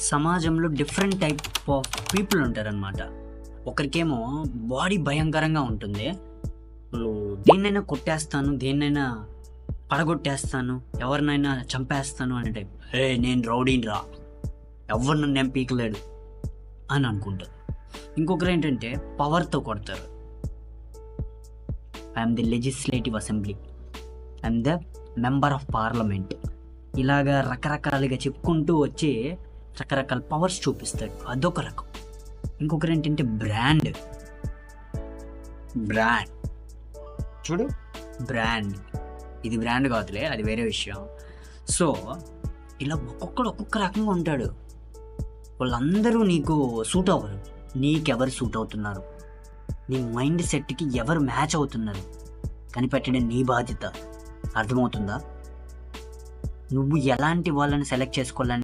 సమాజంలో different type of people ఉంటారనమాట. ఒకరికేమో body భయంకరంగా ఉంటుంది, వాళ్ళు దేన్నైనా కొట్టేస్తాను, దేన్నైనా పడగొట్టేస్తాను, ఎవరినైనా చంపేస్తాను అనే టైప్. నేను రౌడీని రా, ఎవరు నన్ను ఏం పీకలేడు అని అనుకుంటారు. ఇంకొకరు ఏంటంటే పవర్తో కొడతారు. I'm the legislative assembly, I'm the member of parliament, ఇలాగా రకరకాలుగా చెప్పుకుంటూ వచ్చి రకరకాల పవర్స్ చూపిస్తాడు. అదొక రకం. ఇంకొకరు ఏంటంటే బ్రాండ్ చూడు, బ్రాండ్. ఇది బ్రాండ్ కాదులే, అది వేరే విషయం. సో ఇలా ఒక్కొక్కడు ఒక్కొక్క రకంగా ఉంటాడు. వాళ్ళందరూ నీకు సూట్ అవ్వరు. నీకెవరు సూట్ అవుతున్నారు, నీ మైండ్ సెట్కి ఎవరు మ్యాచ్ అవుతున్నారు కనిపెట్టడం నీ బాధ్యత. అర్థమవుతుందా? నువ్వు ఎలాంటి వాళ్ళని సెలెక్ట్ చేసుకోవాలని